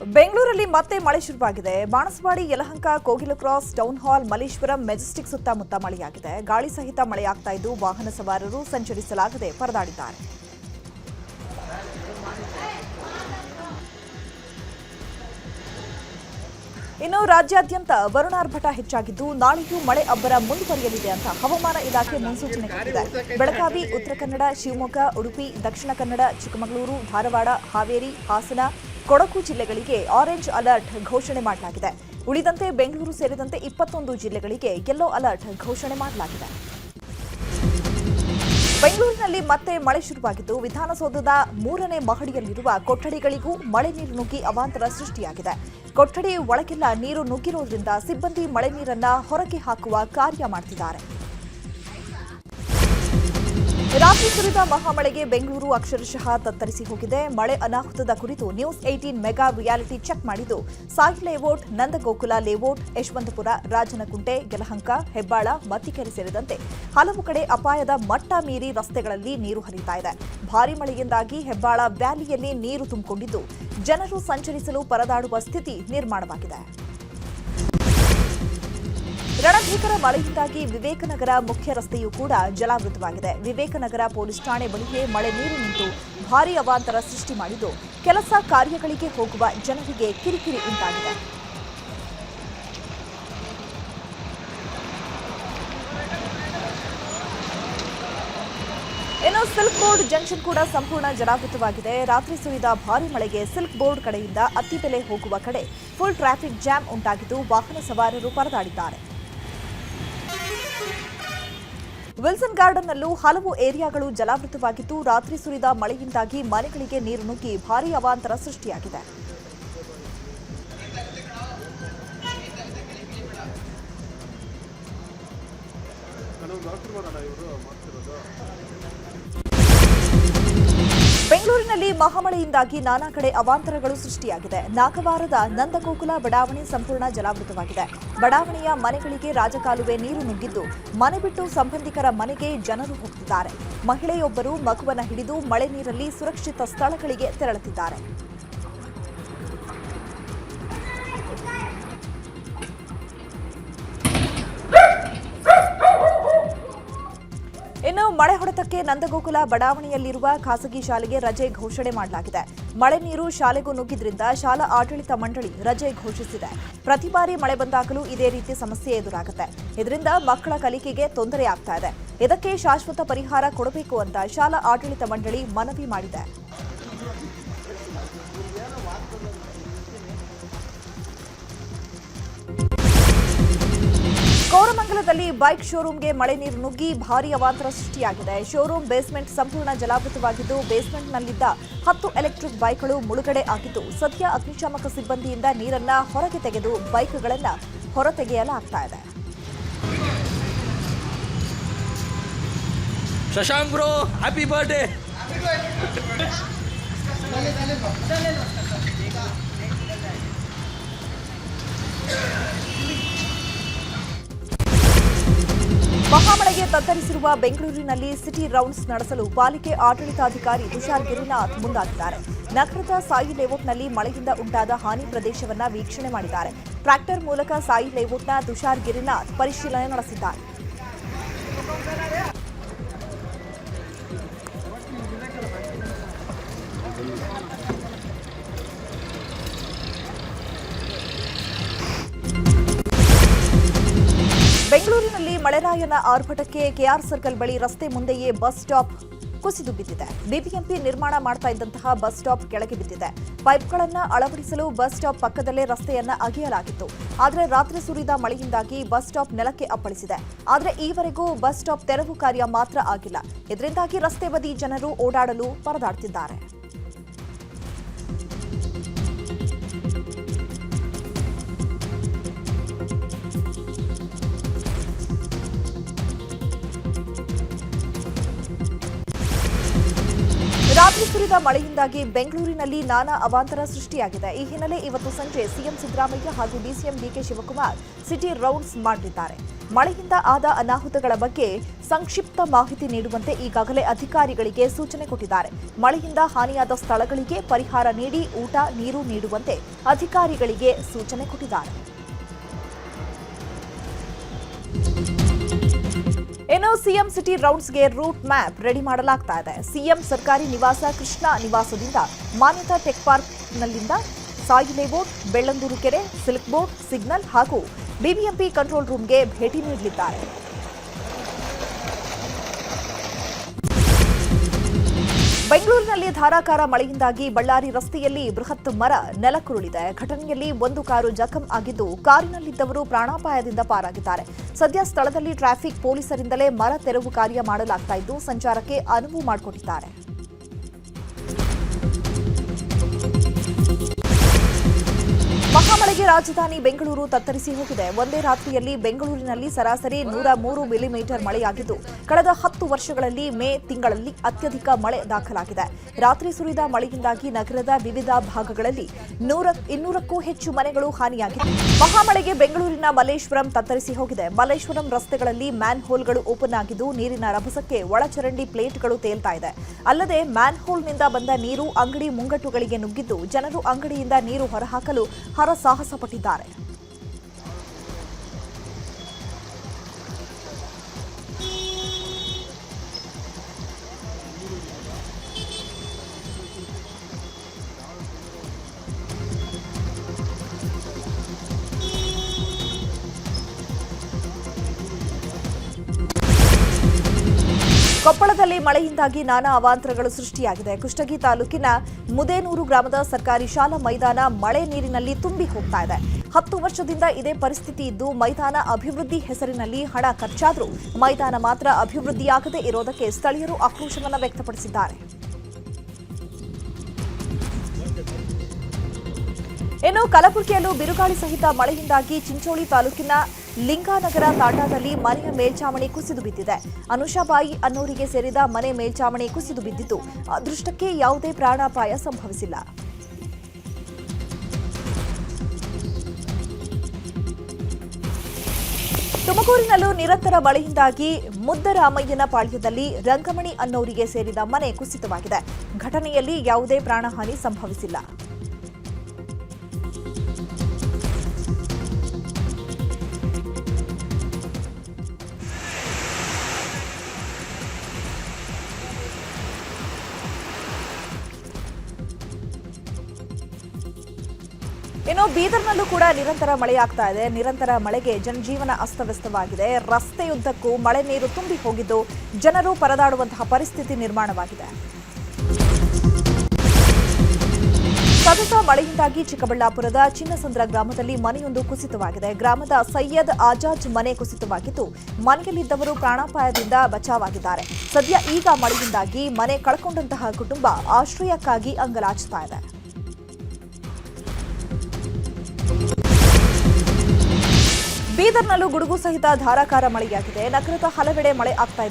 ಬೆಂಗಳೂರಲ್ಲಿ ಮತ್ತೆ ಮಳೆ ಶುರುವಾಗಿದೆ. Banaswadi, Yelahanka, Kogilu cross, town hall, Malleshwaram, Majestic ಸುತ್ತಮುತ್ತ ಮಳೆಯಾಗಿದೆ. ಗಾಳಿ ಸಹಿತ ಮಳೆಯಾಗ್ತಾ ಇದ್ದು ವಾಹನ ಸವಾರರು ಸಂಚರಿಸಲಾಗದೆ ಪರದಾಡಿದ್ದಾರೆ. ಇನ್ನು ರಾಜ್ಯಾದ್ಯಂತ ವರುಣಾರ್ಭಟ ಹೆಚ್ಚಾಗಿದ್ದು ನಾಳೆಯೂ ಮಳೆ ಅಬ್ಬರ ಮುಂದುವರಿಯಲಿದೆ ಅಂತ ಹವಾಮಾನ ಇಲಾಖೆ ಮುನ್ಸೂಚನೆ ಕೊಟ್ಟಿದೆ. ಬೆಳಗಾವಿ, ಉತ್ತರ ಕನ್ನಡ, ಶಿವಮೊಗ್ಗ, ಉಡುಪಿ, ದಕ್ಷಿಣ ಕನ್ನಡ, ಚಿಕ್ಕಮಗಳೂರು, ಧಾರವಾಡ, ಹಾವೇರಿ, ಹಾಸನ, ಕೊಡಗು ಜಿಲ್ಲೆಗಳಿಗೆ ಆರೆಂಜ್ ಅಲರ್ಟ್ ಘೋಷಣೆ ಮಾಡಲಾಗಿದೆ. ಉಳಿದಂತೆ ಬೆಂಗಳೂರು ಸೇರಿದಂತೆ 21 ಜಿಲ್ಲೆಗಳಿಗೆ ಯೆಲ್ಲೋ ಅಲರ್ಟ್ ಘೋಷಣೆ ಮಾಡಲಾಗಿದೆ. ಬೆಂಗಳೂರಿನಲ್ಲಿ ಮತ್ತೆ ಮಳೆ ಶುರುವಾಗಿದ್ದು ವಿಧಾನಸೌಧದ 3ನೇ ಮಹಡಿಯಲ್ಲಿರುವ ಕೊಠಡಿಗಳಿಗೂ ಮಳೆ ನೀರು ನುಗ್ಗಿ ಅವಾಂತರ ಸೃಷ್ಟಿಯಾಗಿದೆ. ಕೊಠಡಿ ಒಳಗೆಲ್ಲ ನೀರು ನುಗ್ಗಿರೋದ್ರಿಂದ ಸಿಬ್ಬಂದಿ ಮಳೆ ನೀರನ್ನ ಹೊರಗೆ ಹಾಕುವ ಕಾರ್ಯ ಮಾಡುತ್ತಿದ್ದಾರೆ. ರಾತ್ರಿ ಸುರಿದ ಮಹಾಮಳೆಗೆ ಬೆಂಗಳೂರು ಅಕ್ಷರಶಃ ತತ್ತರಿಸಿ ಹೋಗಿದೆ. ಮಳೆ ಅನಾಹುತದ ಕುರಿತು ನ್ಯೂಸ್ 18 ಮೆಗಾ ರಿಯಾಲಿಟಿ ಚೆಕ್ ಮಾಡಿದ್ದು ಸಾಯಿ ಲೇಔಟ್, ನಂದಗೋಕುಲ ಲೇಔಟ್, ಯಶವಂತಪುರ, ರಾಜನಕುಂಟೆ, ಯಲಹಂಕ, ಹೆಬ್ಬಾಳ, ಮತ್ತಿಕೆರೆ ಸೇರಿದಂತೆ ಹಲವು ಕಡೆ ಅಪಾಯದ ಮಟ್ಟ ಮೀರಿ ರಸ್ತೆಗಳಲ್ಲಿ ನೀರು ಹರಿತಾ ಇದೆ. ಭಾರೀ ಮಳೆಯಿಂದಾಗಿ ಹೆಬ್ಬಾಳ ವ್ಯಾಲಿಯಲ್ಲಿ ನೀರು ತುಂಬಿಕೊಂಡಿದ್ದು ಜನರು ಸಂಚರಿಸಲು ಪರದಾಡುವ ಸ್ಥಿತಿ ನಿರ್ಮಾಣವಾಗಿದೆ. ರಣಭೀಕರ ಮಳೆಯಿಂದಾಗಿ ವಿವೇಕನಗರ ಮುಖ್ಯ ರಸ್ತೆಯೂ ಕೂಡ ಜಲಾವೃತವಾಗಿದೆ. ವಿವೇಕನಗರ ಪೊಲೀಸ್ ಠಾಣೆ ಬಳಿಯೇ ಮಳೆ ನೀರು ನಿಂತು ಭಾರೀ ಅವಾಂತರ ಸೃಷ್ಟಿ ಮಾಡಿದ್ದು ಕೆಲಸ ಕಾರ್ಯಗಳಿಗೆ ಹೋಗುವ ಜನರಿಗೆ ಕಿರಿಕಿರಿ ಉಂಟಾಗಿದೆ. ಇನ್ನು ಸಿಲ್ಕ್ ಬೋರ್ಡ್ ಜಂಕ್ಷನ್ ಕೂಡ ಸಂಪೂರ್ಣ ಜಲಾವೃತವಾಗಿದೆ. ರಾತ್ರಿ ಸುರಿದ ಭಾರೀ ಮಳೆಗೆ ಸಿಲ್ಕ್ ಬೋರ್ಡ್ ಕಡೆಯಿಂದ ಅತ್ತಿಬೆಲೆ ಹೋಗುವ ಕಡೆ ಫುಲ್ ಟ್ರಾಫಿಕ್ ಜಾಮ್ ಉಂಟಾಗಿದ್ದು ವಾಹನ ಸವಾರರು ಪರದಾಡಿದ್ದಾರೆ. ವಿಲ್ಸನ್ ಗಾರ್ಡನ್ನಲ್ಲೂ ಹಲವು ಏರಿಯಾಗಳು ಜಲಾವೃತವಾಗಿದ್ದು ರಾತ್ರಿ ಸುರಿದ ಮಳೆಯಿಂದಾಗಿ ಮನೆಗಳಿಗೆ ನೀರು ನುಗ್ಗಿ ಭಾರೀ ಅವಾಂತರ ಸೃಷ್ಟಿಯಾಗಿದೆ. ಬೆಂಗಳೂರಿನಲ್ಲಿ ಮಹಾಮಳೆಯಿಂದಾಗಿ ನಾನಾ ಕಡೆ ಅವಾಂತರಗಳು ಸೃಷ್ಟಿಯಾಗಿದೆ. ನಾಗವಾರದ ನಂದಗೋಕುಲ ಬಡಾವಣೆ ಸಂಪೂರ್ಣ ಜಲಾವೃತವಾಗಿದೆ. ಬಡಾವಣೆಯ ಮನೆಗಳಿಗೆ ರಾಜಕಾಲುವೆ ನೀರು ನುಗ್ಗಿದ್ದು ಮನೆ ಬಿಟ್ಟು ಸಂಬಂಧಿಕರ ಮನೆಗೆ ಜನರು ಹೋಗುತ್ತಿದ್ದಾರೆ. ಮಹಿಳೆಯೊಬ್ಬರು ಮಗುವನ್ನು ಹಿಡಿದು ಮಳೆ ನೀರಲ್ಲಿ ಸುರಕ್ಷಿತ ಸ್ಥಳಗಳಿಗೆ ತೆರಳುತ್ತಿದ್ದಾರೆ. ಇನ್ನು ಮಳೆ ಹೊಡೆತಕ್ಕೆ ನಂದಗೋಕುಲ ಬಡಾವಣೆಯಲ್ಲಿರುವ ಖಾಸಗಿ ಶಾಲೆಗೆ ರಜೆ ಘೋಷಣೆ ಮಾಡಲಾಗಿದೆ. ಮಳೆ ನೀರು ಶಾಲೆಗೂ ನುಗ್ಗಿದ್ರಿಂದ ಶಾಲಾ ಆಡಳಿತ ಮಂಡಳಿ ರಜೆ ಘೋಷಿಸಿದೆ. ಪ್ರತಿ ಬಾರಿ ಮಳೆ ಬಂದಾಗಲೂ ಇದೇ ರೀತಿ ಸಮಸ್ಯೆ ಎದುರಾಗುತ್ತೆ. ಇದರಿಂದ ಮಕ್ಕಳ ಕಲಿಕೆಗೆ ತೊಂದರೆ ಆಗ್ತಾ ಇದೆ. ಇದಕ್ಕೆ ಶಾಶ್ವತ ಪರಿಹಾರ ಕೊಡಬೇಕು ಅಂತ ಶಾಲಾ ಆಡಳಿತ ಮಂಡಳಿ ಮನವಿ ಮಾಡಿದೆ. ಕೋರಮಂಗಲದಲ್ಲಿ ಬೈಕ್ ಶೋರೂಂಗೆ ಮಳೆ ನೀರು ನುಗ್ಗಿ ಭಾರೀ ಅವಾಂತರ ಸೃಷ್ಟಿಯಾಗಿದೆ. ಶೋರೂಂ ಬೇಸ್ಮೆಂಟ್ ಸಂಪೂರ್ಣ ಜಲಾವೃತವಾಗಿದ್ದು ಬೇಸ್ಮೆಂಟ್ನಲ್ಲಿದ್ದ 10 ಎಲೆಕ್ಟ್ರಿಕ್ ಬೈಕ್ಗಳು ಮುಳುಗಡೆ ಆಗಿದ್ದು ಸದ್ಯ ಅಗ್ನಿಶಾಮಕ ಸಿಬ್ಬಂದಿಯಿಂದ ನೀರನ್ನ ಹೊರಗೆ ತೆಗೆದು ಬೈಕ್ಗಳನ್ನು ಹೊರತೆಗೆಯಲಾಗ್ತಾ ಇದೆ. Shashank bro, happy birthday. ಮಹಾಮಳೆಗೆ ತತ್ತರಿಸಿರುವ ಬೆಂಗಳೂರಿನಲ್ಲಿ ಸಿಟಿ ರೌಂಡ್ಸ್ ನಡೆಸಲು ಪಾಲಿಕೆ ಆಡಳಿತಾಧಿಕಾರಿ ತುಷಾರ್ ಗಿರಿನಾಥ್ ಮುಂದಾಗಿದ್ದಾರೆ. ನಗರದ ಸಾಯಿ ಲೇಔಟ್ನಲ್ಲಿ ಮಳೆಯಿಂದ ಉಂಟಾದ ಹಾನಿ ಪ್ರದೇಶವನ್ನು ವೀಕ್ಷಣೆ ಮಾಡಿದ್ದಾರೆ. ಟ್ರ್ಯಾಕ್ಟರ್ ಮೂಲಕ ಸಾಯಿ ಲೇಔಟ್ನ ತುಷಾರ್ ಗಿರಿನಾಥ್ ಪರಿಶೀಲನೆ ನಡೆಸಿದ್ದಾರೆ. ಬೆಂಗಳೂರಿನಲ್ಲಿ ಮಳೆರಾಯನ ಆರ್ಭಟಕ್ಕೆ ಕೆಆರ್ ಸರ್ಕಲ್ ಬಳಿ ರಸ್ತೆ ಮುಂದೆಯೇ ಬಸ್ ಸ್ಟಾಪ್ ಕುಸಿದು ಬಿದ್ದಿದೆ. ಬಿಬಿಎಂಪಿ ನಿರ್ಮಾಣ ಮಾಡ್ತಾ ಇದ್ದಂತಹ ಬಸ್ ಸ್ಟಾಪ್ ಕೆಳಗೆ ಬಿದ್ದಿದೆ. ಪೈಪ್ಗಳನ್ನು ಅಳವಡಿಸಲು ಬಸ್ ಸ್ಟಾಪ್ ಪಕ್ಕದಲ್ಲೇ ರಸ್ತೆಯನ್ನ ಅಗೆಯಲಾಗಿತ್ತು. ಆದರೆ ರಾತ್ರಿ ಸುರಿದ ಮಳೆಯಿಂದಾಗಿ ಬಸ್ ಸ್ಟಾಪ್ ನೆಲಕ್ಕೆ ಅಪ್ಪಳಿಸಿದೆ. ಆದರೆ ಈವರೆಗೂ ಬಸ್ ಸ್ಟಾಪ್ ತೆರವು ಕಾರ್ಯ ಮಾತ್ರ ಆಗಿಲ್ಲ. ಇದರಿಂದಾಗಿ ರಸ್ತೆ ಬದಿ ಜನರು ಓಡಾಡಲು ಪರದಾಡ್ತಿದ್ದಾರೆ. ರಾತ್ರಿ ಸುರಿದ ಮಳೆಯಿಂದಾಗಿ ಬೆಂಗಳೂರಿನಲ್ಲಿ ನಾನಾ ಅವಾಂತರ ಸೃಷ್ಟಿಯಾಗಿದೆ. ಈ ಹಿನ್ನೆಲೆ ಇವತ್ತು ಸಂಜೆ ಸಿಎಂ ಸಿದ್ದರಾಮಯ್ಯ ಹಾಗೂ DCM DK Shivakumar city rounds ಮಾಡಲಿದ್ದಾರೆ. ಮಳೆಯಿಂದ ಆದ ಅನಾಹುತಗಳ ಬಗ್ಗೆ ಸಂಕ್ಷಿಪ್ತ ಮಾಹಿತಿ ನೀಡುವಂತೆ ಈಗಾಗಲೇ ಅಧಿಕಾರಿಗಳಿಗೆ ಸೂಚನೆ ಕೊಟ್ಟಿದ್ದಾರೆ. ಮಳೆಯಿಂದ ಹಾನಿಯಾದ ಸ್ಥಳಗಳಿಗೆ ಪರಿಹಾರ ನೀಡಿ ಊಟ, ನೀರು ನೀಡುವಂತೆ ಅಧಿಕಾರಿಗಳಿಗೆ ಸೂಚನೆ ಕೊಟ್ಟಿದ್ದಾರೆ. ಇನ್ನು ಸಿಎಂ ಸಿಟಿ ರೌಂಡ್ಸ್ಗೆ ರೂಟ್ ಮ್ಯಾಪ್ ರೆಡಿ ಮಾಡಲಾಗ್ತಾ ಇದೆ. ಸಿಎಂ ಸರ್ಕಾರಿ ನಿವಾಸ ಕೃಷ್ಣ ನಿವಾಸದಿಂದ ಮಾನ್ಯತಾ ಟೆಕ್ ಪಾರ್ಕ್ನಲ್ಲಿಂದ ಸಾಯಿ ಲೇಔಟ್, ಬೆಳ್ಳಂದೂರು ಕೆರೆ, ಸಿಲ್ಕ್ ಬೋರ್ಡ್, ಸಿಗ್ನಲ್ ಹಾಗೂ ಬಿಬಿಎಂಪಿ ಕಂಟ್ರೋಲ್ ರೂಮ್ಗೆ ಭೇಟಿ ನೀಡಲಿದ್ದಾರೆ. ಬೆಂಗಳೂರಿನಲ್ಲಿ ಧಾರಾಕಾರ ಮಳೆಯಿಂದಾಗಿ ಬಳ್ಳಾರಿ ರಸ್ತೆಯಲ್ಲಿ ಬೃಹತ್ ಮರ ನೆಲಕ್ಕುರುಳಿದೆ. ಘಟನೆಯಲ್ಲಿ ಒಂದು ಕಾರು ಜಖಂ ಆಗಿದ್ದು, ಕಾರಿನಲ್ಲಿದ್ದವರು ಪ್ರಾಣಾಪಾಯದಿಂದ ಪಾರಾಗಿದ್ದಾರೆ. ಸದ್ಯ ಸ್ಥಳದಲ್ಲಿ ಟ್ರಾಫಿಕ್ ಪೊಲೀಸರಿಂದಲೇ ಮರ ತೆರವು ಕಾರ್ಯ ಮಾಡಲಾಗ್ತಾ ಇದ್ದು, ಸಂಚಾರಕ್ಕೆ ಅನುವು ಮಾಡಿಕೊಟ್ಟಿದ್ದಾರೆ. ಮಹಾಮಳೆಗೆ ರಾಜಧಾನಿ ಬೆಂಗಳೂರು ತತ್ತರಿಸಿ ಹೋಗಿದೆ. ಒಂದೇ ರಾತ್ರಿಯಲ್ಲಿ ಬೆಂಗಳೂರಿನಲ್ಲಿ ಸರಾಸರಿ 103 ಮಿಲಿಮೀಟರ್ ಮಳೆಯಾಗಿದ್ದು, ಕಳೆದ 10 ವರ್ಷಗಳಲ್ಲಿ ಮೇ ತಿಂಗಳಲ್ಲಿ ಅತ್ಯಧಿಕ ಮಳೆ ದಾಖಲಾಗಿದೆ. ರಾತ್ರಿ ಸುರಿದ ಮಳೆಯಿಂದಾಗಿ ನಗರದ ವಿವಿಧ ಭಾಗಗಳಲ್ಲಿ 200ಕ್ಕೂ ಹೆಚ್ಚು ಮನೆಗಳು ಹಾನಿಯಾಗಿವೆ. ಮಹಾಮಳೆಗೆ ಬೆಂಗಳೂರಿನ ಮಲ್ಲೇಶ್ವರಂ ತತ್ತರಿಸಿ ಹೋಗಿದೆ. ಮಲ್ಲೇಶ್ವರಂ ರಸ್ತೆಗಳಲ್ಲಿ ಮ್ಯಾನ್ ಹೋಲ್ಗಳು ಓಪನ್ ಆಗಿದ್ದು, ನೀರಿನ ರಭಸಕ್ಕೆ ಒಳಚರಂಡಿ ಪ್ಲೇಟ್ಗಳು ತೇಲ್ತಾ ಇದೆ. ಅಲ್ಲದೆ ಮ್ಯಾನ್ ಹೋಲ್ನಿಂದ ಬಂದ ನೀರು ಅಂಗಡಿ ಮುಂಗಟ್ಟುಗಳಿಗೆ ನುಗ್ಗಿದ್ದು, ಜನರು ಅಂಗಡಿಯಿಂದ ನೀರು ಹೊರಹಾಕಲು ಹರಸಾಹಸ ಪಟ್ಟಿದ್ದಾರೆ. ಕೊಪ್ಪಳದಲ್ಲಿ ಮಳೆಯಿಂದಾಗಿ ನಾನಾ ಅವಾಂತರಗಳು ಸೃಷ್ಟಿಯಾಗಿದೆ. ಕುಷ್ಟಗಿ ತಾಲೂಕಿನ ಮುದೇನೂರು ಗ್ರಾಮದ ಸರ್ಕಾರಿ ಶಾಲಾ ಮೈದಾನ ಮಳೆ ನೀರಿನಲ್ಲಿ ತುಂಬಿ ಹೋಗ್ತಾ ಇದೆ. 10 ವರ್ಷದಿಂದ ಇದೇ ಪರಿಸ್ಥಿತಿ ಇದ್ದು, ಮೈದಾನ ಅಭಿವೃದ್ಧಿ ಹೆಸರಿನಲ್ಲಿ ಹಣ ಖರ್ಚಾದರೂ ಮೈದಾನ ಮಾತ್ರ ಅಭಿವೃದ್ಧಿಯಾಗದೇ ಇರೋದಕ್ಕೆ ಸ್ಥಳೀಯರು ಆಕ್ರೋಶವನ್ನು ವ್ಯಕ್ತಪಡಿಸಿದ್ದಾರೆ. ಇನ್ನು ಕಲಬುರಗಿಯಲ್ಲೂ ಬಿರುಗಾಳಿ ಸಹಿತ ಮಳೆಯಿಂದಾಗಿ ಚಿಂಚೋಳಿ ತಾಲೂಕಿನ ಲಿಂಗಾನಗರ ತಾಂಡಾದಲ್ಲಿ ಮನೆಯ ಮೇಲ್ಛಾವಣಿ ಕುಸಿದು ಬಿದ್ದಿದೆ. ಅನುಷಾಬಾಯಿ ಅನ್ನೋರಿಗೆ ಸೇರಿದ ಮನೆ ಮೇಲ್ಛಾವಣಿ ಕುಸಿದು ಬಿದ್ದಿದ್ದು, ಅದೃಷ್ಟಕ್ಕೆ ಯಾವುದೇ ಪ್ರಾಣಾಪಾಯ ಸಂಭವಿಸಿಲ್ಲ. ತುಮಕೂರಿನಲ್ಲೂ ನಿರಂತರ ಮಳೆಯಿಂದಾಗಿ ಮುದ್ದರಾಮಯ್ಯನ ಪಾಳ್ಯದಲ್ಲಿ ರಂಗಮಣಿ ಅನ್ನೋರಿಗೆ ಸೇರಿದ ಮನೆ ಕುಸಿತವಾಗಿದೆ. ಘಟನೆಯಲ್ಲಿ ಯಾವುದೇ ಪ್ರಾಣಹಾನಿ ಸಂಭವಿಸಿಲ್ಲ. ಇನ್ನು ಬೀದರ್ನಲ್ಲೂ ಕೂಡ ನಿರಂತರ ಮಳೆಯಾಗ್ತಾ ಇದೆ. ನಿರಂತರ ಮಳೆಗೆ ಜನಜೀವನ ಅಸ್ತವ್ಯಸ್ತವಾಗಿದೆ. ರಸ್ತೆಯುದ್ದಕ್ಕೂ ಮಳೆ ನೀರು ತುಂಬಿ ಹೋಗಿದ್ದು, ಜನರು ಪರದಾಡುವಂತಹ ಪರಿಸ್ಥಿತಿ ನಿರ್ಮಾಣವಾಗಿದೆ. ಸತತ ಮಳೆಯಿಂದಾಗಿ ಚಿಕ್ಕಬಳ್ಳಾಪುರದ ಚಿನ್ನಸಂದ್ರ ಗ್ರಾಮದಲ್ಲಿ ಮನೆಯೊಂದು ಕುಸಿತವಾಗಿದೆ. ಗ್ರಾಮದ ಸೈಯದ್ ಆಜಾಜ್ ಮನೆ ಕುಸಿತವಾಗಿದ್ದು, ಮನೆಯಲ್ಲಿದ್ದವರು ಪ್ರಾಣಾಪಾಯದಿಂದ ಬಚಾವಾಗಿದ್ದಾರೆ. ಸದ್ಯ ಈಗ ಮಳೆಯಿಂದಾಗಿ ಮನೆ ಕಳ್ಕೊಂಡಂತಹ ಕುಟುಂಬ ಆಶ್ರಯಕ್ಕಾಗಿ ಅಂಗಲಾಚ್ತಾ ಇದೆ. ಬೀದರ್ನಲ್ಲೂ ಗುಡುಗು ಸಹಿತ ಧಾರಾಕಾರ ಮಳೆಯಾಗಿದೆ. ನಗರದ ಹಲವೆಡೆ ಮಳೆ ಆಗ್ತಾ ಇದೆ.